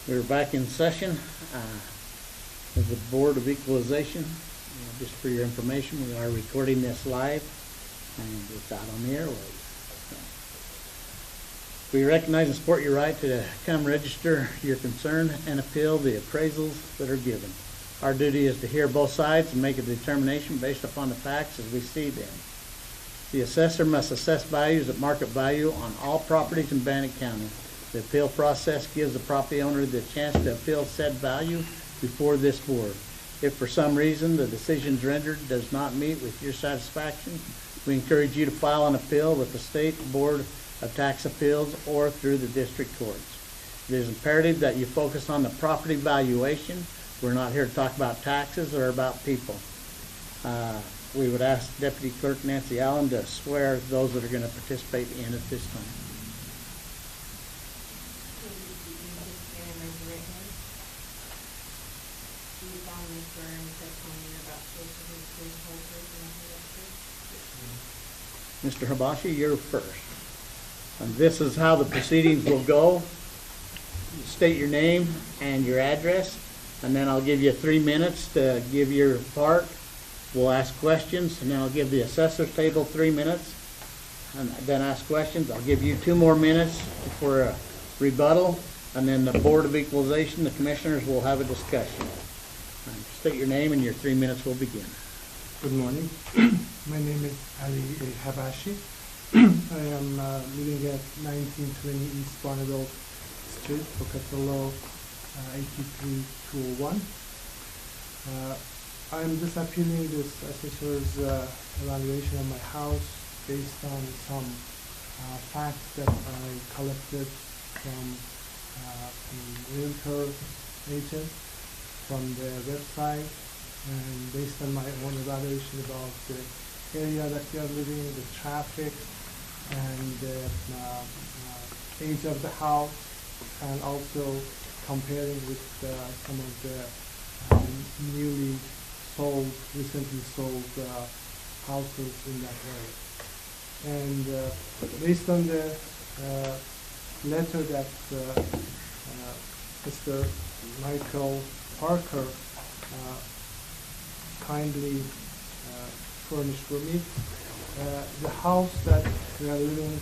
We're back in session with the Board of Equalization. Just for your information, we are recording this live and it's out on the airwaves. We recognize and support your right to come register your concern and appeal the appraisals that are given. Our duty is to hear both sides and make a determination based upon the facts as we see them. The assessor must assess values at market value on all properties in Bannock County. The appeal process gives the property owner the chance to appeal said value before this board. If for some reason the decision rendered does not meet with your satisfaction, we encourage you to file an appeal with the State Board of Tax Appeals or through the district courts. It is imperative that you focus on the property valuation. We're not here to talk about taxes or about people. We would ask Deputy Clerk Nancy Allen to swear those that are going to participate in at this time. Mr. Hibashi, you're first. And this is how the proceedings will go. State your name and your address, and then I'll give you 3 minutes to give your part. We'll ask questions, and then I'll give the assessor's table 3 minutes, and then ask questions. I'll give you 2 more minutes for a rebuttal, and then the Board of Equalization, the commissioners, will have a discussion. State your name and your 3 minutes will begin. Good morning. My name is Ali Habashi. I am living at 1920 East Bonneville Street, Pocatello, 83201. I am just appealing this assessor's evaluation of my house based on some facts that I collected from realtor agent from their website, and based on my own evaluation about the area that we are living, the traffic, and the age of the house, and also comparing with some of the recently sold houses in that area. And based on the letter that Mr. Michael Parker kindly furnished for me, the house that we are living,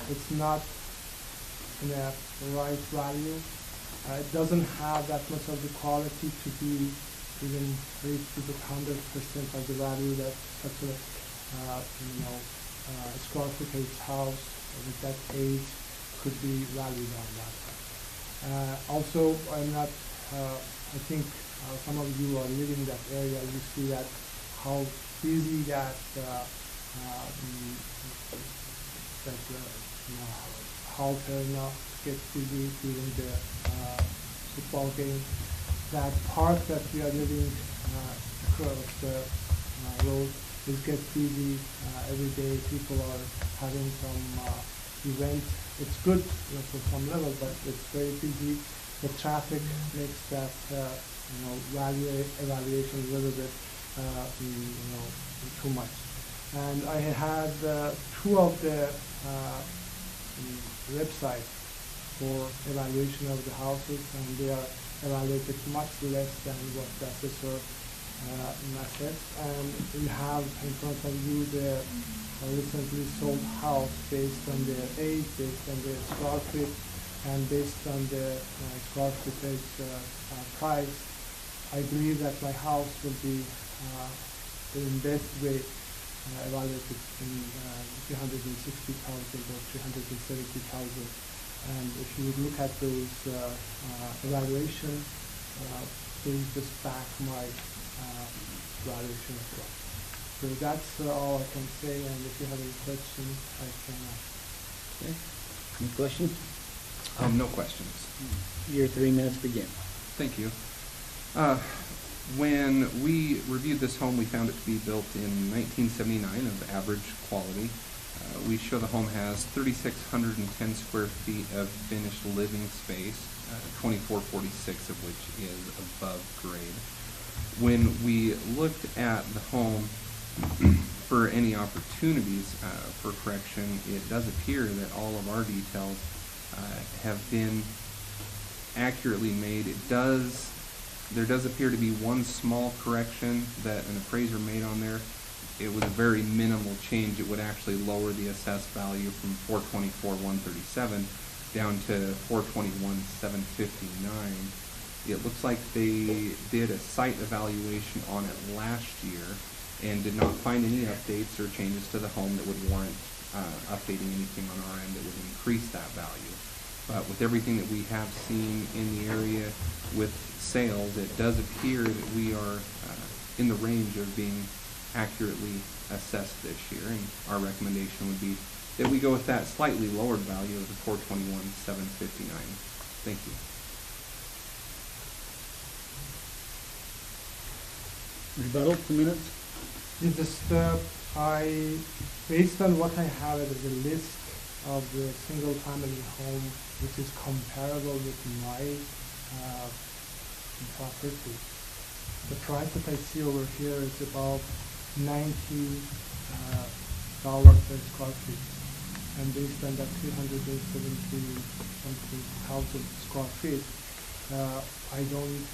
it's not in a right value. It doesn't have that much of the quality to be even reach to the 100% of the value that such a square footage house with that age could be valued on that. Also, I'm not. I think some of you are living in that area. You see that how busy that halter now gets busy during the football game. That park that we are living across the road is gets busy every day. People are having some events. It's good for some level, but it's very busy. The traffic makes that evaluation a little bit too much. And I had 2 of the websites for evaluation of the houses, and they are evaluated much less than what the assessor assessed. And we have in front of you the recently sold house based on their age, based on their square feet, and based on the square footage price. I believe that my house will be in best way evaluated in 360,000 or 370,000. And if you would look at those evaluation, please just back my evaluation as well. So that's all I can say, and if you have any questions, I can ask. Okay. Any questions? No questions. Your 3 minutes begin. Thank you. When we reviewed this home, we found it to be built in 1979 of average quality. We show the home has 3,610 square feet of finished living space, 2,446 of which is above grade. When we looked at the home for any opportunities for correction, it does appear that all of our details have been accurately made. There does appear to be one small correction that an appraiser made on there. It was a very minimal change. It would actually lower the assessed value from $424,137 down to $421,759. It looks like they did a site evaluation on it last year and did not find any updates or changes to the home that would warrant updating anything on our end that would increase that value. But with everything that we have seen in the area with sales, it does appear that we are in the range of being accurately assessed this year, and our recommendation would be that we go with that slightly lowered value of the $421,759. Thank you. Rebuttal, 2 minutes. Based on what I have as a list of the single-family home, which is comparable with my property, the price that I see over here is about $90 per square feet, and based on that 370-something thousand square feet, I don't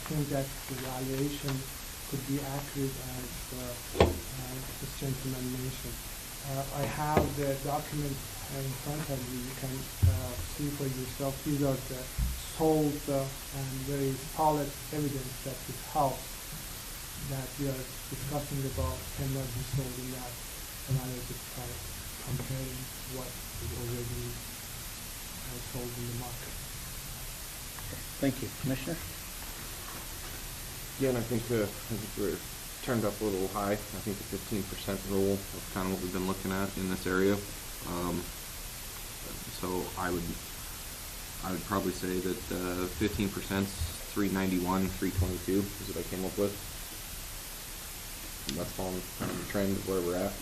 think that the valuation could be accurate as this gentleman mentioned. I have the document in front of you. You can see for yourself. These are the sold and very solid evidence that this house that we are discussing about cannot be sold in that evaluated price, comparing what is already sold in the market. Thank you. Commissioner? Again, I think we're turned up a little high. I think the 15% rule is kind of what we've been looking at in this area. So I would probably say that 15% is $391, $322 is what I came up with. And that's following kind of the trend of where we're at.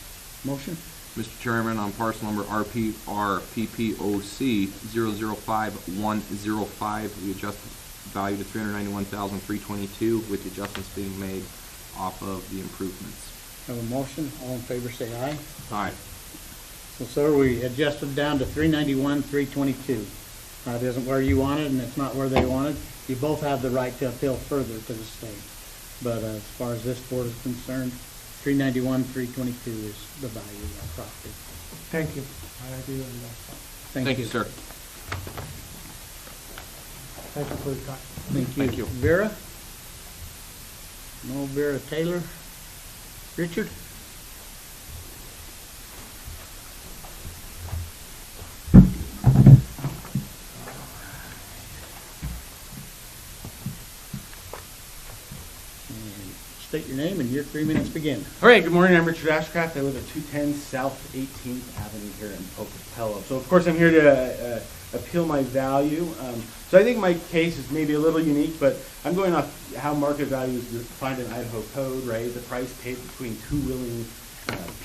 Motion? Mr. Chairman, on parcel number RPPOC 005105, we adjust the value to $391,322 with the adjustments being made off of the improvements. Have a motion. All in favor say aye. Aye. So, sir, we adjusted down to $391,322. It isn't where you wanted, and it's not where they wanted. You both have the right to appeal further to the state. But as far as this board is concerned, $391,322 is the value of our property. Thank you. I agree on that. Thank you, sir. Thank you for your time. Thank you. Thank you. Vera? No Vera Taylor? Richard? State your name and your 3 minutes begin. All right, good morning. I'm Richard Ashcraft. I live at 210 South 18th Avenue here in Pocatello. So, of course, I'm here to appeal my value. So I think my case is maybe a little unique, but I'm going off how market value is defined in Idaho code, right? The price paid between two willing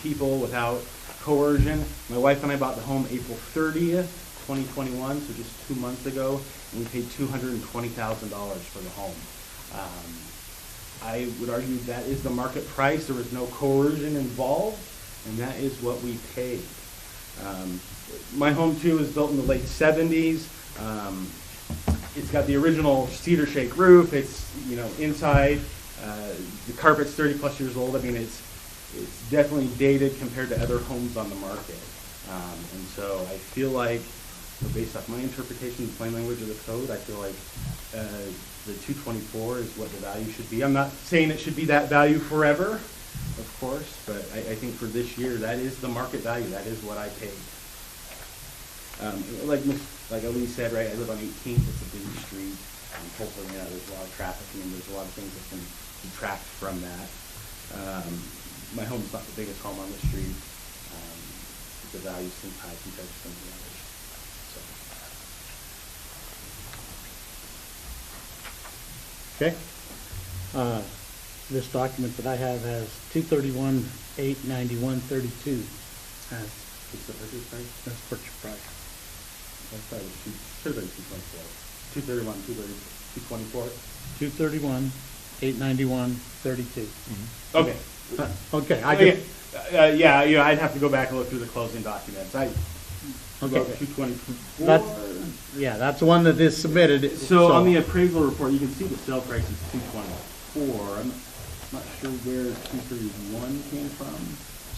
people without coercion. My wife and I bought the home April 30th, 2021, so just 2 months ago, and we paid $220,000 for the home. I would argue that is the market price. There was no coercion involved, and that is what we paid. My home, too, was built in the late 70s. It's got the original cedar shake roof. It's, inside. The carpet's 30-plus years old. I mean, it's definitely dated compared to other homes on the market. And so I feel like, based off my interpretation of the plain language of the code, I feel like the 224 is what the value should be. I'm not saying it should be that value forever, of course, but I think for this year, that is the market value. That is what I paid. Like Elise said, right, I live on 18th. It's a busy street. Hopefully, there's a lot of traffic, and there's a lot of things that can detract from that. My home is not the biggest home on the street. The value seems high compared to some of the others. So. Okay. This document that I have has 231,891.32 as What's the purchase price? that's purchase price. I thought it should have been 224. 231, 231,891.32. Okay. Okay, I Okay. just, Yeah, I'd have to go back and look through the closing documents. Okay. About 224. Yeah, that's the one that is submitted. So on the appraisal report, you can see the sale price is 224. I'm not sure where 231 came from.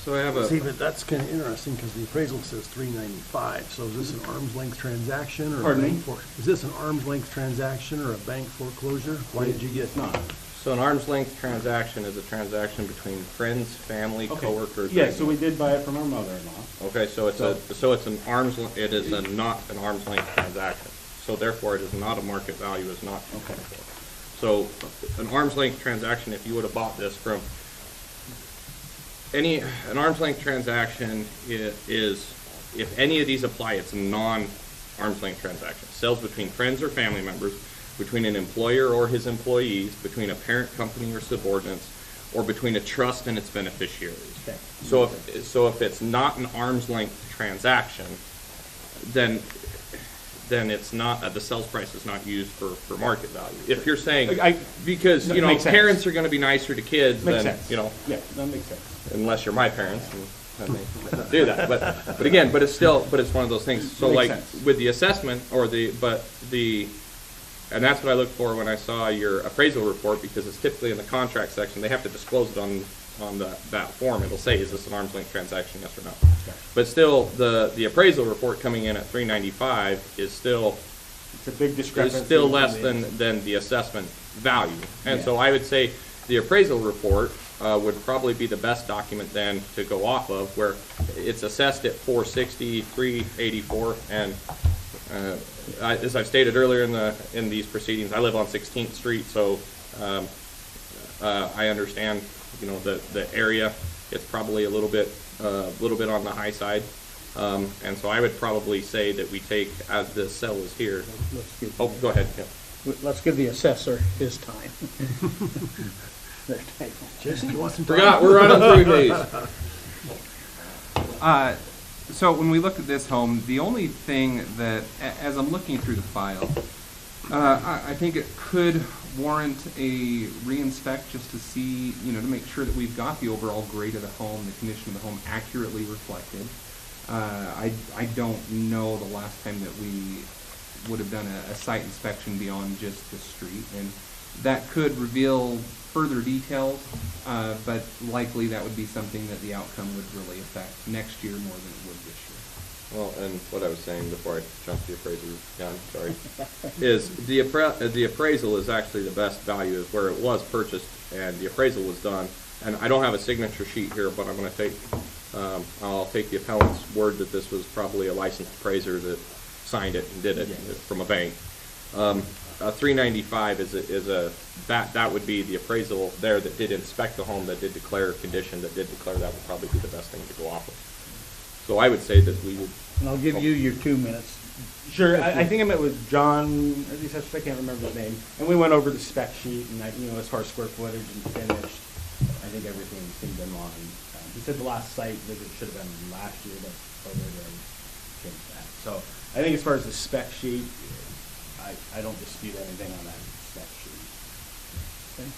So I have See, but that's kind of interesting because the appraisal says 395. So is this an arm's length transaction or Pardon a me? bank is this an arm's length transaction or a bank foreclosure? Why did you get? It's not. So an arm's length transaction is a transaction between friends, family, Okay. coworkers. Yeah, so we did buy it from our mother-in-law. Okay, so it's it is not an arm's length transaction. So therefore, it is not a market value, is not. Okay. So an arm's length transaction, if you would have bought this from an arm's length transaction is, if any of these apply, it's a non-arm's length transaction. Sales between friends or family members, between an employer or his employees, between a parent company or subordinates, or between a trust and its beneficiaries. Okay. So if it's not an arm's length transaction, then it's not, the sales price is not used for market value. If you're saying, because, That makes sense. parents are gonna be nicer to kids Makes than, sense. Yeah, that makes sense. unless you're my parents, and they do that. But again, it's one of those things. So Makes like sense. with the assessment and that's what I look for when I saw your appraisal report, because it's typically in the contract section. They have to disclose it on that form. It'll say, is this an arm's length transaction, yes or no? But still, the appraisal report coming in at $395 is still It's a big discrepancy. is still less than the assessment value. And so I would say the appraisal report would probably be the best document then to go off of, where it's assessed at $460, $384, and as I've stated earlier in these proceedings, I live on 16th Street, so I understand, the area. It's probably a little bit on the high side. And so I would probably say that we take, as the cell is here. Go ahead. Yeah. Let's give the assessor his time. Jason, you want some time? Forgot, we're running through these. So when we looked at this home, the only thing that, as I'm looking through the file, I think it could warrant a re-inspect just to see, to make sure that we've got the overall grade of the home, the condition of the home accurately reflected. I don't know the last time that we would have done a site inspection beyond just the street, and that could reveal further details, but likely that would be something that the outcome would really affect next year more than it would this year. Well, and what I was saying before I jumped the appraisal, John, sorry, is the appraisal is actually the best value, is where it was purchased and the appraisal was done. And I don't have a signature sheet here, but I'm going to I'll take the appellant's word that this was probably a licensed appraiser that signed it and did it from a bank. A 395 that would be the appraisal there that did inspect the home, that did declare condition, that did declare that would probably be the best thing to go off of. So I would say that we would. And I'll give you your 2 minutes. Sure, I think I met with John, at least I can't remember his name, and we went over the spec sheet, and as far as square footage and finish, I think everything seemed in line. He said the last site visit should have been last year, but COVID already changed that. So I think as far as the spec sheet, I don't dispute anything on that spec sheet. Okay.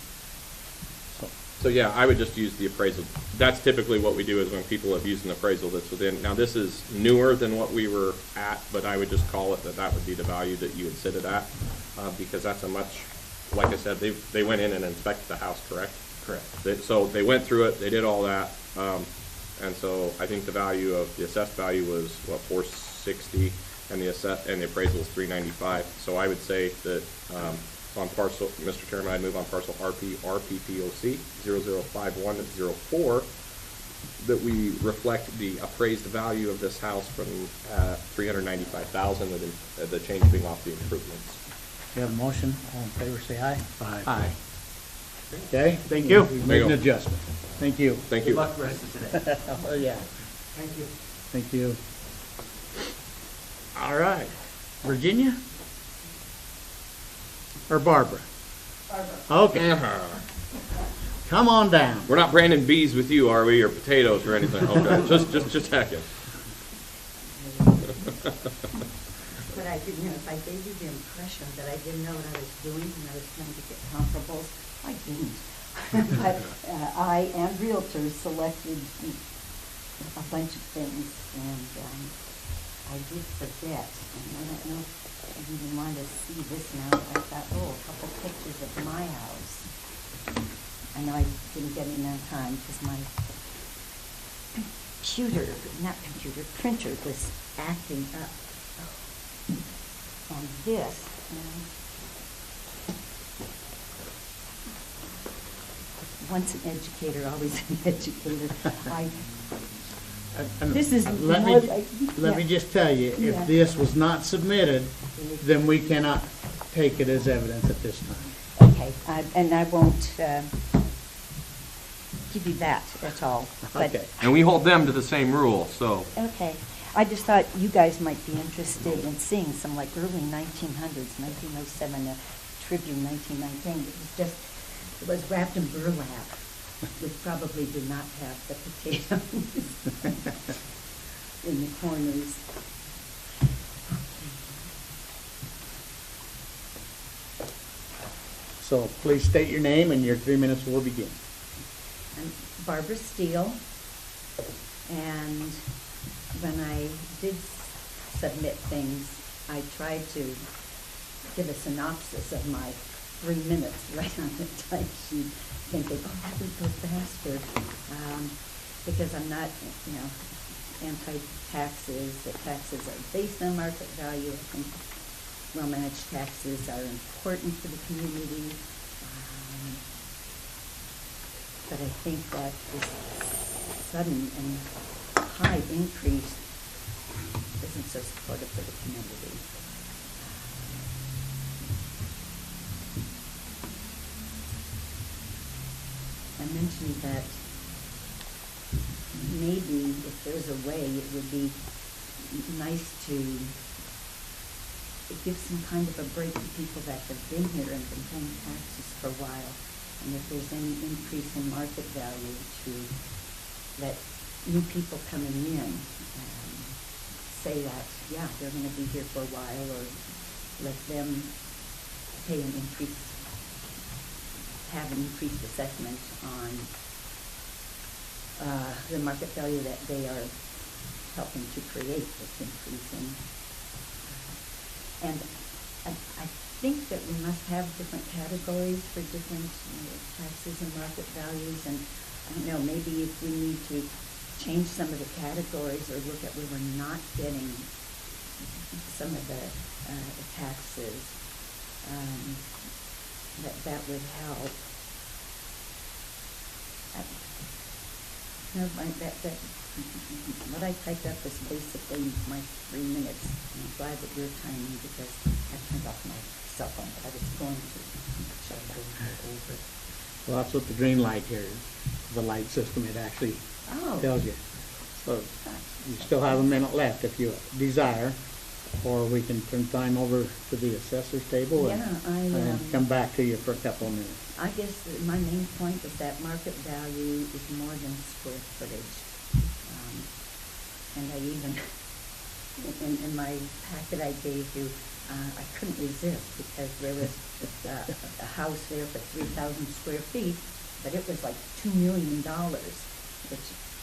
So yeah, I would just use the appraisal. That's typically what we do, is when people have used an appraisal that's within. Now this is newer than what we were at, but I would just call it that would be the value that you would sit it at, because that's a much, like I said, they went in and inspected the house, correct? Correct. So they went through it, they did all that, and so I think the value of the assessed value was $460, and the appraisal was $395. So I would say that on parcel, Mr. Chairman, I'd move on parcel RPPOC 005104 that we reflect the appraised value of this house from $395,000, with the change being off the improvements. You have a motion, all in favor, say aye. Aye. Okay? Thank you. We've There made you an go. adjustment. Thank you. Thank you. Good luck the rest of today. Oh, yeah. Thank you. Thank you. All right. Virginia? Or Barbara? Barbara. Okay. Come on down. We're not branding bees with you, are we, or potatoes or anything? Okay, just checking. But I didn't know, if I gave you the impression that I didn't know what I was doing and I was trying to get comparables, I didn't. But I and realtors selected a bunch of things, and I did forget, and I don't know if you even want to see this now, but I thought, oh, a couple pictures of my house. I know I didn't get in on time because my printer was acting up. And this, once an educator, always an educator. This is Let more me, like. let me yeah. just tell you, Yeah. if this was not submitted, then we cannot take it as evidence at this time. Okay, and I won't give you that at all. But, Okay. And we hold them to the same rule, so. okay. I just thought you guys might be interested in seeing some like early 1900s, 1907, a Tribune 1919. It was wrapped in burlap, which probably did not have the potatoes in the corners. So please state your name and your 3 minutes will begin. I'm Barbara Steele, and when I did submit things, I tried to give a synopsis of my 3 minutes right on the type sheet, thinking, oh, that would go faster, because I'm not, anti-taxes. The taxes are based on market value. I think well-managed taxes are important for the community. But I think that this sudden and high increase isn't so supportive for the community. I mentioned that maybe if there's a way, it would be nice to give some kind of a break to people that have been here and been paying taxes for a while. And if there's any increase in market value, to let new people coming in say that, yeah, they're going to be here for a while, or let them pay an increase, have an increased assessment on the market value that they are helping to create this increase in. And I think that we must have different categories for different taxes and market values, and I don't know, maybe if we need to change some of the categories or look at where we're not getting some of the taxes, that would help. What I typed up is basically my 3 minutes, and I'm glad that you're timing because I turned off my cell phone, but I was going to shut that over. Well, that's what the green light here is, the light system, it actually Oh. tells you. So you still have a minute left if you desire, or we can turn time over to the assessor's table and come back to you for a couple of minutes. I guess my main point is that market value is more than square footage. And I even, in my packet I gave you, I couldn't resist because there was a house there for 3,000 square feet, but it was like $2 million, which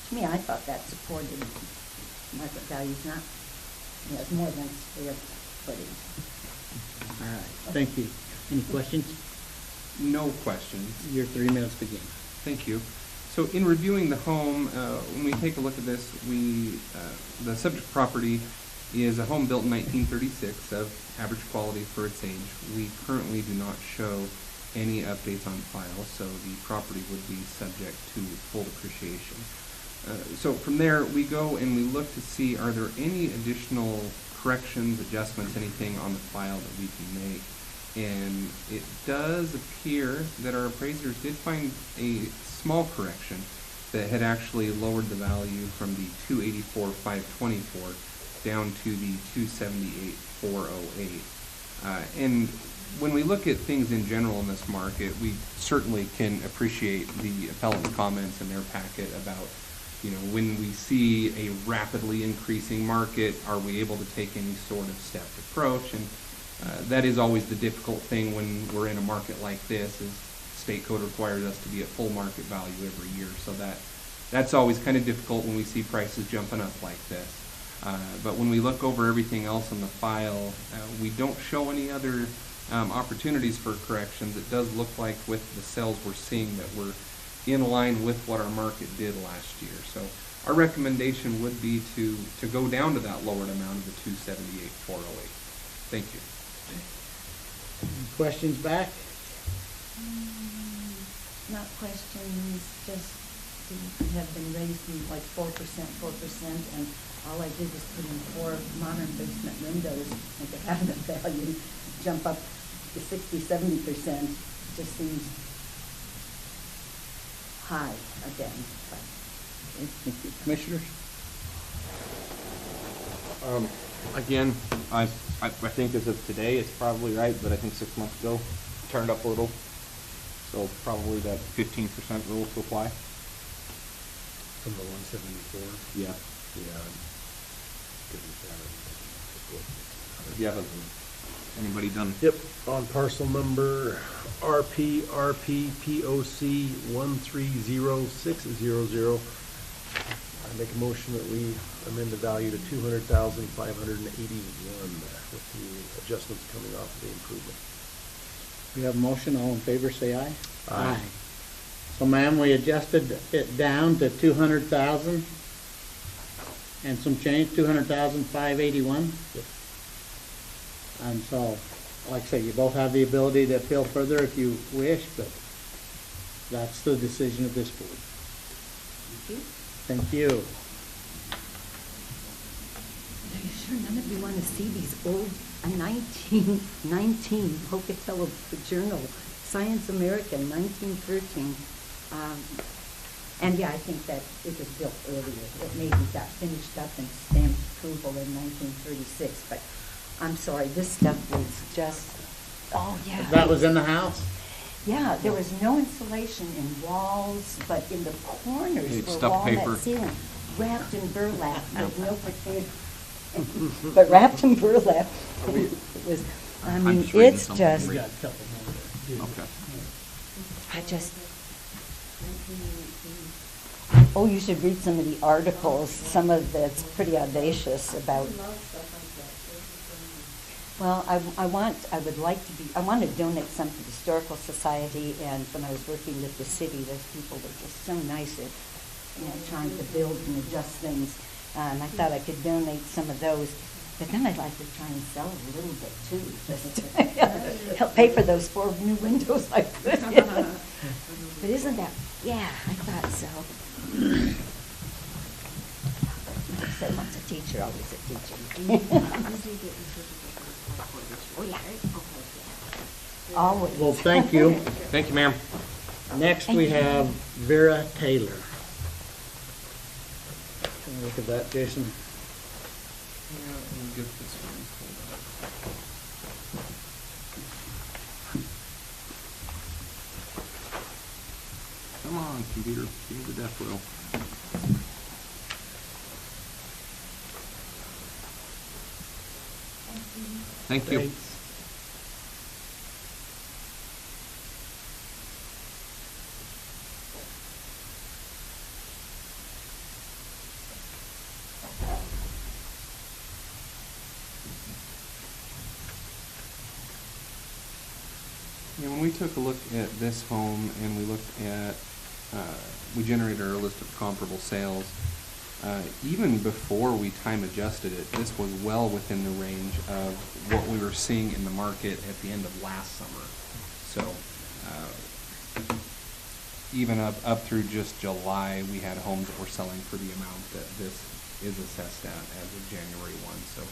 to me, I thought that supported market values, not, it's more than square footage. All right, thank you. Any questions? No questions. Your 3 minutes begin. Thank you. So in reviewing the home, when we take a look at this, the subject property is a home built in 1936 of average quality for its age. We currently do not show any updates on file, so the property would be subject to full depreciation. So from there, we go and we look to see, are there any additional corrections, adjustments, anything on the file that we can make? And it does appear that our appraisers did find a small correction that had actually lowered the value from the 284,524 down to the 278,408. And when we look at things in general in this market, we certainly can appreciate the appellant's comments in their packet about, when we see a rapidly increasing market, are we able to take any sort of stepped approach? And that is always the difficult thing when we're in a market like this, is state code requires us to be at full market value every year. So that's always kind of difficult when we see prices jumping up like this. But when we look over everything else in the file, we don't show any other opportunities for corrections. It does look like with the sales we're seeing that we're in line with what our market did last year. So our recommendation would be to go down to that lowered amount of the $278,408. Thank you. Questions back? Not questions, just these have been raising like 4%, and all I did was put in 4 modern basement windows and the cabinet value jump up to 60-70%. Just seems high again. But Thank you. Commissioners? Again, I think as of today, it's probably right, but I think 6 months ago, it turned up a little. So probably that 15% rule to apply. From the 174. Yeah. Yeah. Good with that. Yeah, anybody done? Yep, on parcel number RPRPPOC 130,600. I make a motion that we amend the value to $200,581 with the adjustments coming off of the improvement. We have a motion, all in favor, say aye. Aye. So ma'am, we adjusted it down to 200,000 and some change, 200,581. Yep. And so, like I say, you both have the ability to appeal further if you wish, but that's the decision of this board. thank you. Thank you. Are you sure none of you want to see these old 1919 Pocatello Journal, Science American, 1913? And yeah, I think that it was built earlier. It maybe got finished up and stamped approval in 1936, but I'm sorry, this stuff was just, oh yeah. That was in the house? Yeah, there was no insulation in walls, but in the corners Hey, were stuffed paper. walnut ceiling, wrapped in burlap, with no potato. But wrapped in burlap, it was, I mean, just reading it's something. just, We got a couple more. Okay. I just, oh, you should read some of the articles, some of that's pretty audacious about. Well, I would like to be, I want to donate some to the Historical Society, and when I was working with the city, those people were just so nice at, trying to build and adjust things, and I thought I could donate some of those, but then I'd like to try and sell a little bit too, just to help pay for those 4 new windows I put in. But isn't that, yeah, I thought so. Like I said, once a teacher, always a teacher. Oh, yeah. Always. Well, thank you. Thank you, ma'am. Next, we have Vera Taylor. Can you look at that, Jason? Yeah, we'll get this one pulled up. Come on, computer, give me the death row. Thank you. Thanks. Yeah, when we took a look at this home and we looked at, we generated our list of comparable sales, even before we time adjusted it, this was well within the range of what we were seeing in the market at the end of last summer. So even up through just July, we had homes that were selling for the amount that this is assessed at as of January 1. So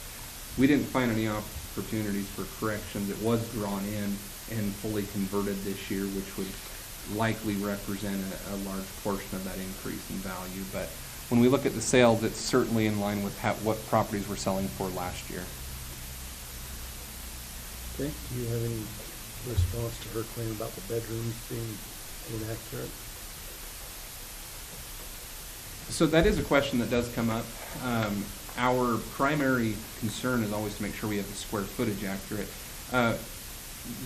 we didn't find any opportunities for corrections. It was drawn in and fully converted this year, which would likely represent a large portion of that increase in value. But when we look at the sales, it's certainly in line with what properties were selling for last year. Okay, do you have any response to her claim about the bedrooms being inaccurate? So that is a question that does come up. Our primary concern is always to make sure we have the square footage accurate.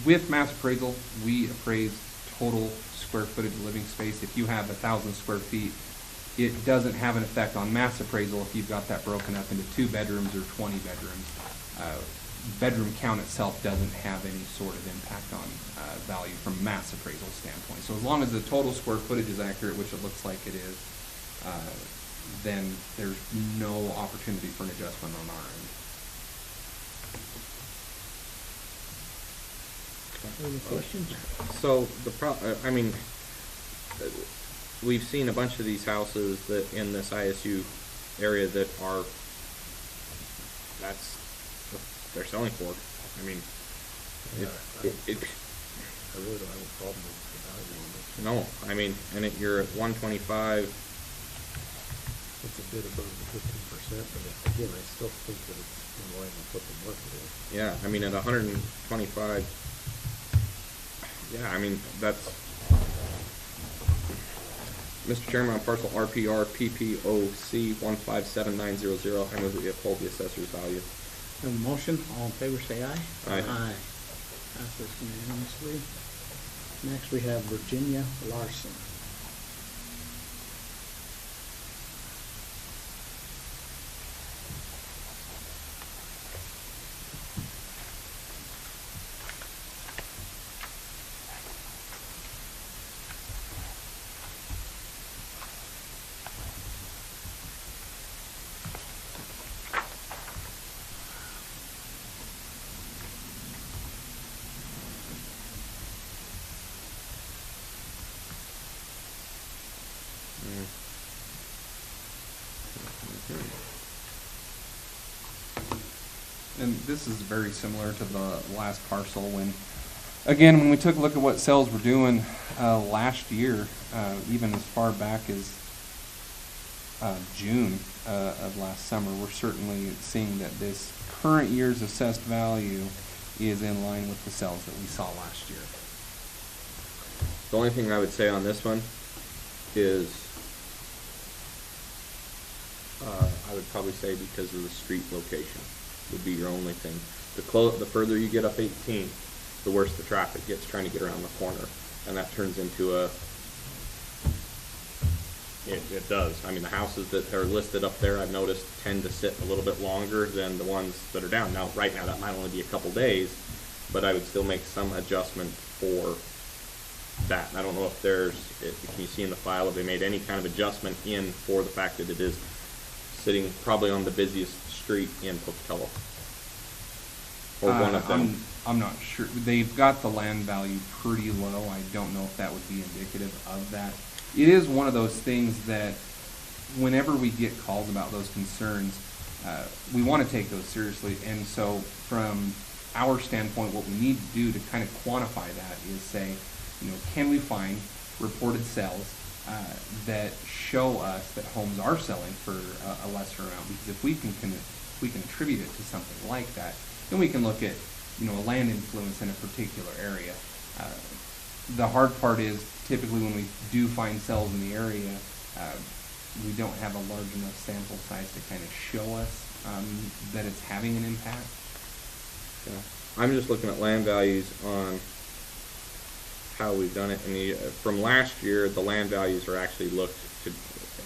With mass appraisal, we appraise total square footage of living space. If you have 1,000 square feet it doesn't have an effect on mass appraisal if you've got that broken up into 2 bedrooms or 20 bedrooms. Bedroom count itself doesn't have any sort of impact on value from a mass appraisal standpoint. So as long as the total square footage is accurate, which it looks like it is, then there's no opportunity for an adjustment on our end. Any questions? So I mean, we've seen a bunch of these houses that in this ISU area that are, that's what they're selling for. I mean, I really don't have a problem with the value on this. no, I mean, and you're at 125. It's a bit above the 15%, but again, I still think that it's in line with what the market is. Yeah, I mean, at 125, yeah, I mean, that's, Mr. Chairman, on parcel RPR PPOC 157900, I move that we uphold the assessor's value. Have a motion, all in favor say aye. Aye. Aye. Passes unanimously. Next, we have Virginia Larson. And this is very similar to the last parcel when we took a look at what sales were doing last year, even as far back as June of last summer, we're certainly seeing that this current year's assessed value is in line with the sales that we saw last year. The only thing I would say on this one is, I would probably say because of the street location would be your only thing. The further you get up 18, the worse the traffic gets trying to get around the corner, and that turns into a. It does. I mean, the houses that are listed up there, I've noticed, tend to sit a little bit longer than the ones that are down. Now, right now, that might only be a couple days, but I would still make some adjustment for that. I don't know if can you see in the file if they made any kind of adjustment in for the fact that it is sitting probably on the busiest street in Pocatello, or one of them. I'm not sure. They've got the land value pretty low. I don't know if that would be indicative of that. It is one of those things that whenever we get calls about those concerns, we want to take those seriously. And so from our standpoint, what we need to do to kind of quantify that is say, can we find reported sales that show us that homes are selling for a lesser amount? Because if we can attribute it to something like that, then we can look at a land influence in a particular area. The hard part is typically when we do find sales in the area, we don't have a large enough sample size to kind of show us that it's having an impact. Yeah. I'm just looking at land values on how we've done it. And from last year, the land values are actually looked to,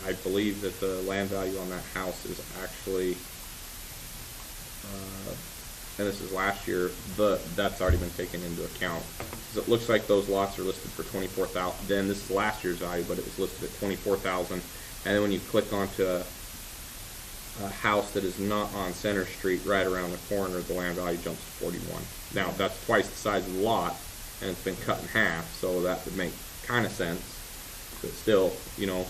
I believe that the land value on that house is actually, and this is last year, that's already been taken into account. Because it looks like those lots are listed for $24,000. Then this is last year's value, but it was listed at $24,000. And then when you click onto a house that is not on Center Street, right around the corner, the land value jumps to $41,000. Now that's twice the size of the lot, and it's been cut in half, so that would make kind of sense. But still, you don't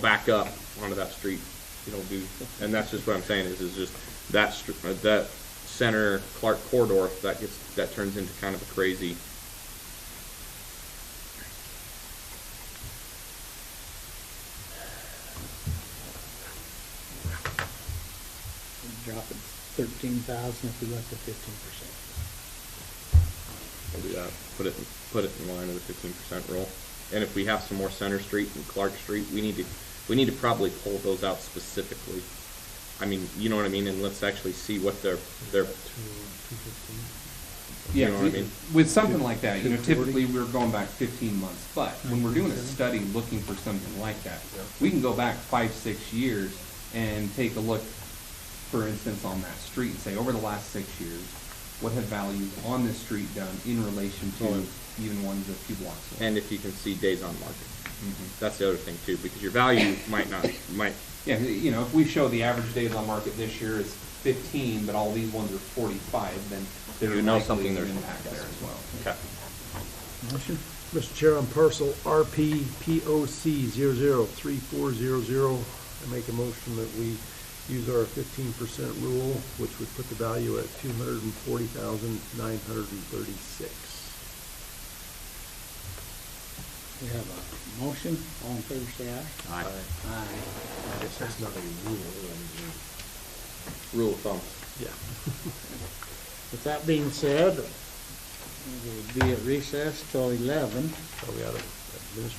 back up onto that street. You don't do, and that's just what I'm saying is just that Center Clark corridor that turns into kind of a crazy. Drop it 13,000 if we went to 15%. We'll do that. Put it in line with the 15% rule. And if we have some more Center Street and Clark Street, we need to probably pull those out specifically. I mean, you know what I mean? And let's actually see what their 215. Yeah, You know what I mean? with something like that, you know, 240. typically we're going back 15 months, but when we're doing a study looking for something like that, we can go back 5-6 years and take a look, for instance, on that street and say, over the last 6 years, what have values on this street done in relation to Oh. even ones a few blocks away? And if you can see days on market. Mhm. That's the other thing too, because your value might, Yeah, you know, if we show the average days on market this year is 15, but all these ones are 45, then there's You know likely something an there's- impact there as well. okay. Motion? Mr. Chair, on parcel RPPOC 003400, I make a motion that we use our 15% rule, which would put the value at $240,936. We have a motion. All in favor, say aye. Aye. Aye. I guess that's not a rule. Rule of thumb. Yeah. With that being said, we'll be at recess till 11. So we got administrative